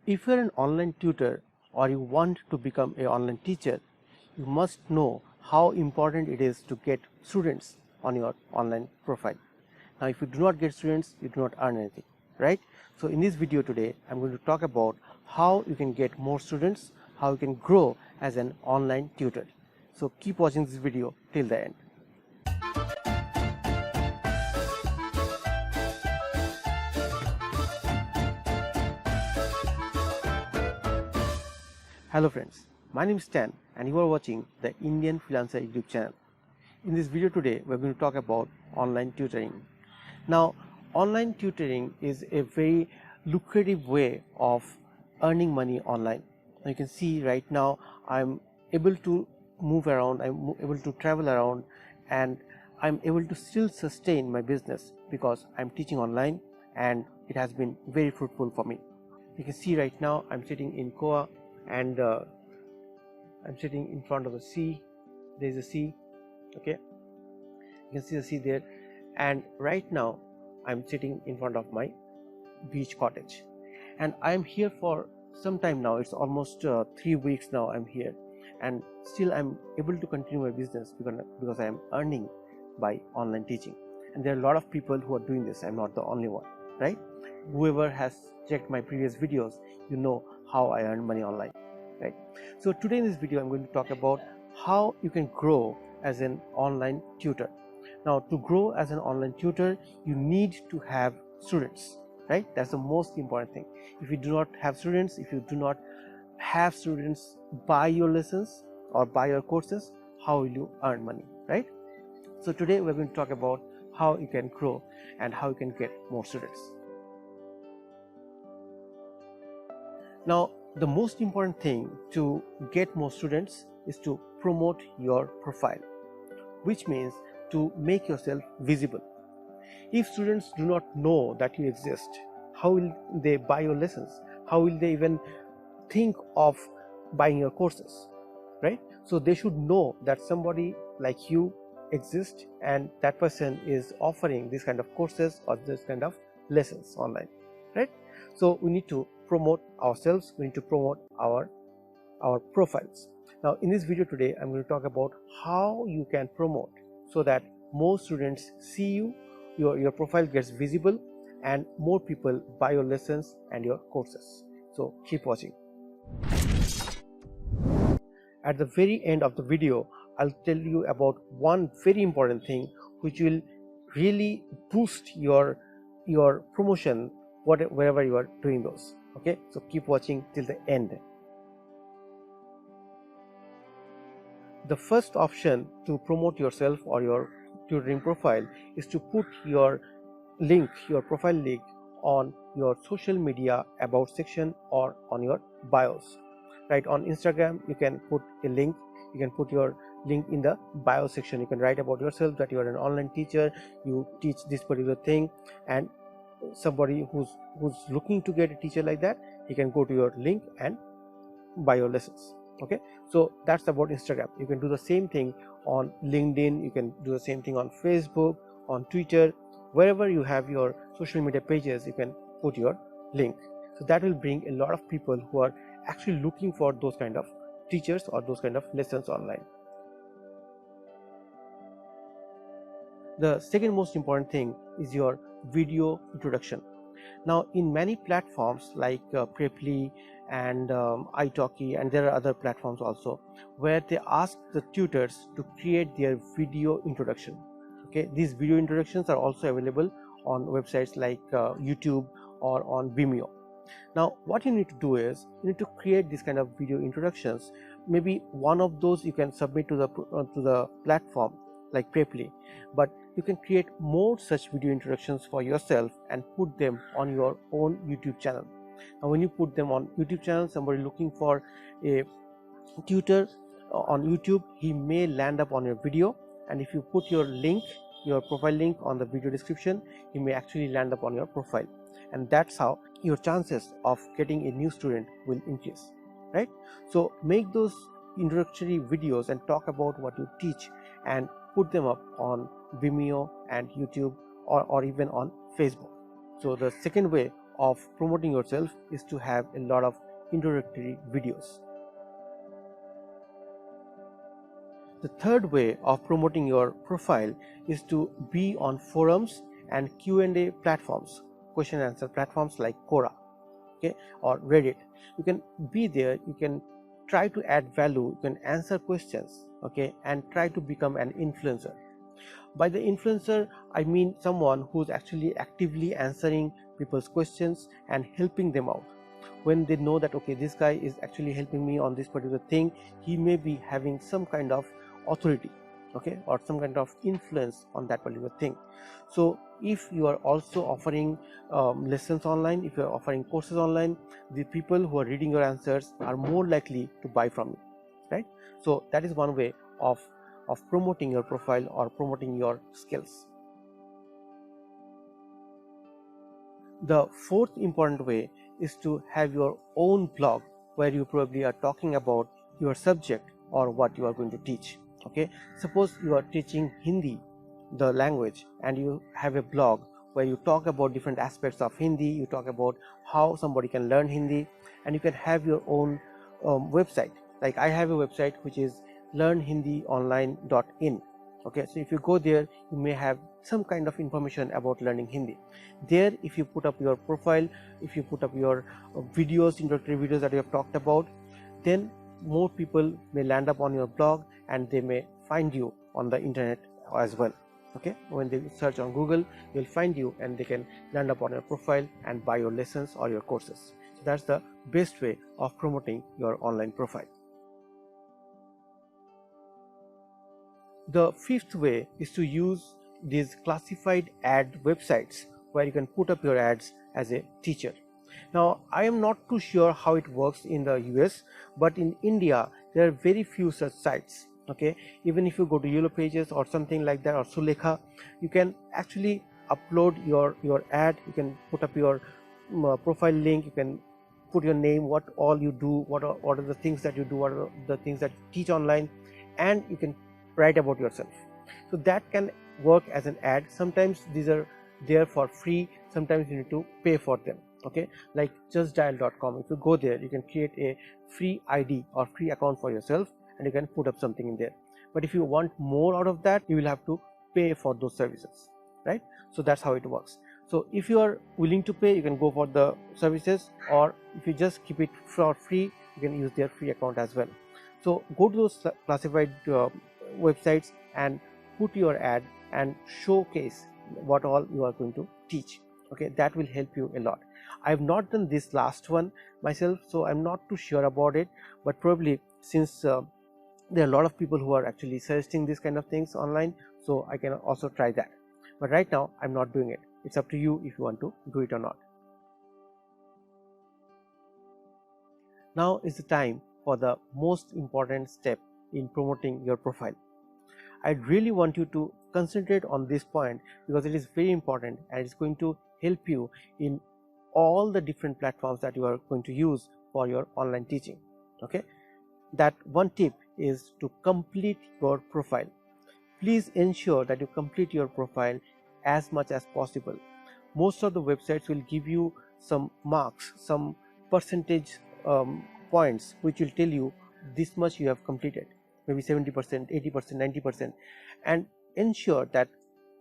If you're an online tutor or you want to become an online teacher, you must know how important it is to get students on your online profile. Now, if you do not get students, you do not earn anything, right? So in this video today, I'm going to talk about how you can get more students, how you can grow as an online tutor. So keep watching this video till the end. Hello friends, my name is Stan and you are watching the Indian Freelancer YouTube channel. In this video today, we're going to talk about online tutoring. Now, online tutoring is a very lucrative way of earning money online. Now, you can see right now I'm able to move around, I'm able to travel around, and I'm able to still sustain my business because I'm teaching online and it has been very fruitful for me. You can see right now I'm sitting in Goa and I'm sitting in front of the sea. There is a sea, okay, you can see the sea there, and right now I'm sitting in front of my beach cottage and I'm here for some time now. It's almost 3 weeks now I'm here, and still I'm able to continue my business because I am earning by online teaching. And there are a lot of people who are doing this. I'm not the only one, right? Whoever has checked my previous videos, you know how I earn money online, right? So today in this video I'm going to talk about how you can grow as an online tutor. Now, to grow as an online tutor, you need to have students, right? That's the most important thing. If you do not have students, if you do not have students buy your lessons or buy your courses, how will you earn money, right? So today we're going to talk about how you can grow and how you can get more students. Now, the most important thing to get more students is to promote your profile, which means to make yourself visible. If students do not know that you exist, how will they buy your lessons? How will they even think of buying your courses, right? So they should know that somebody like you exists and that person is offering this kind of courses or this kind of lessons online, right? So we need to promote ourselves, we need to promote our profiles. Now in this video today I'm going to talk about how you can promote so that more students see you, your profile gets visible, and more people buy your lessons and your courses. So keep watching. At the very end of the video, I'll tell you about one very important thing which will really boost your promotion wherever you are doing those. Okay, so keep watching till the end. The first option to promote yourself or your tutoring profile is to put your link, your profile link, on your social media about section or on your bios. Right, on Instagram you can put a link, you can put your link in the bio section. You can write about yourself that you are an online teacher, you teach this particular thing, and somebody who's looking to get a teacher like that, he can go to your link and buy your lessons. Okay, so that's about Instagram. You can do the same thing on LinkedIn, you can do the same thing on Facebook, on Twitter, wherever you have your social media pages, you can put your link. So that will bring a lot of people who are actually looking for those kind of teachers or those kind of lessons online. The second most important thing is your video introduction. Now in many platforms like Preply and italki, and there are other platforms also where they ask the tutors to create their video introduction. Okay, these video introductions are also available on websites like YouTube or on Vimeo. Now what you need to do is you need to create this kind of video introductions. Maybe one of those you can submit to the platform like Preply, but you can create more such video introductions for yourself and put them on your own YouTube channel. Now when you put them on YouTube channel, somebody looking for a tutor on YouTube, he may land up on your video, and if you put your link, your profile link on the video description, he may actually land up on your profile, and that's how your chances of getting a new student will increase, right? So make those introductory videos and talk about what you teach and put them up on Vimeo and YouTube or even on Facebook. So the second way of promoting yourself is to have a lot of introductory videos. The third way of promoting your profile is to be on forums and Q&A platforms, question and answer platforms like Quora, okay, or Reddit. You can be there, you can try to add value, you can answer questions, okay, and try to become an influencer. By the influencer, I mean someone who's actually actively answering people's questions and helping them out. When they know that, okay, this guy is actually helping me on this particular thing, he may be having some kind of authority, okay, or some kind of influence on that particular thing. So if you are also offering lessons online, if you are offering courses online, the people who are reading your answers are more likely to buy from you, right? So that is one way of promoting your profile or promoting your skills. The fourth important way is to have your own blog where you probably are talking about your subject or what you are going to teach. Okay, suppose you are teaching Hindi, the language, and you have a blog where you talk about different aspects of Hindi, you talk about how somebody can learn Hindi, and you can have your own website. Like I have a website which is learnhindionline.in. okay, so if you go there, you may have some kind of information about learning Hindi. There, if you put up your profile, if you put up your videos, introductory videos that you have talked about, then more people may land up on your blog and they may find you on the internet as well. Okay, when they search on Google, they'll find you and they can land up on your profile and buy your lessons or your courses. So that's the best way of promoting your online profile. The fifth way is to use these classified ad websites where you can put up your ads as a teacher. Now, I am not too sure how it works in the US, but in India there are very few such sites. Okay, even if you go to Yellow Pages or something like that, or Sulekha, you can actually upload your ad. You can put up your profile link, you can put your name, what all you do, what are the things that you do, what are the things that you teach online, and you can write about yourself. So that can work as an ad. Sometimes these are there for free, sometimes you need to pay for them. Okay, like justdial.com, if you go there, you can create a free ID or free account for yourself and you can put up something in there. But if you want more out of that, you will have to pay for those services, right? So that's how it works. So if you are willing to pay, you can go for the services, or if you just keep it for free, you can use their free account as well. So go to those classified websites and put your ad and showcase what all you are going to teach. Okay, that will help you a lot. I have not done this last one myself, so I'm not too sure about it, but probably since there are a lot of people who are actually suggesting this kind of things online, so I can also try that. But right now I'm not doing it. It's up to you if you want to do it or not. Now is the time for the most important step in promoting your profile. I really want you to concentrate on this point because it is very important and it's going to help you in all the different platforms that you are going to use for your online teaching. Okay, that one tip is to complete your profile. Please ensure that you complete your profile as much as possible. Most of the websites will give you some marks, some percentage points which will tell you this much you have completed, maybe 70%, 80%, 90%, and ensure that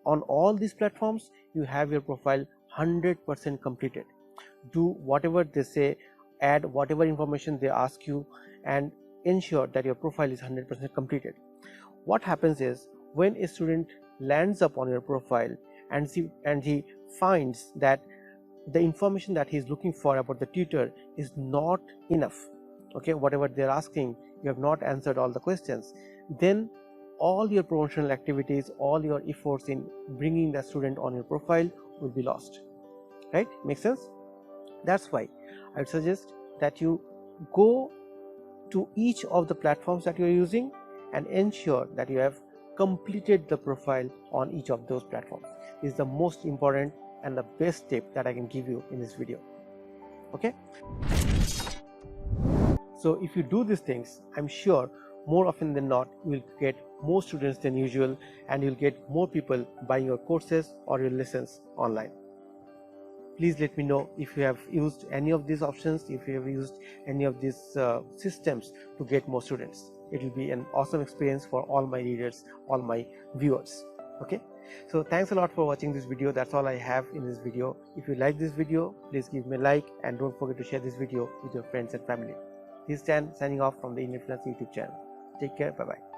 on all these platforms you have your profile 100% completed. Do whatever they say, add whatever information they ask you, and ensure that your profile is 100% completed. What happens is, when a student lands up on your profile and he finds that the information that he is looking for about the tutor is not enough, okay, whatever they're asking, you have not answered all the questions, then all your promotional activities, all your efforts in bringing the student on your profile will be lost, right? Makes sense? That's why I would suggest that you go to each of the platforms that you are using and ensure that you have completed the profile on each of those platforms. This is the most important and the best tip that I can give you in this video. Okay, so if you do these things, I'm sure more often than not you will get more students than usual and you'll get more people buying your courses or your lessons online. Please let me know if you have used any of these options, if you have used any of these systems to get more students. It will be an awesome experience for all my readers, all my viewers. Okay, so thanks a lot for watching this video. That's all I have in this video. If you like this video, please give me a like and don't forget to share this video with your friends and family. This is Stan signing off from the Indian Freelancing YouTube channel. Take care. Bye bye.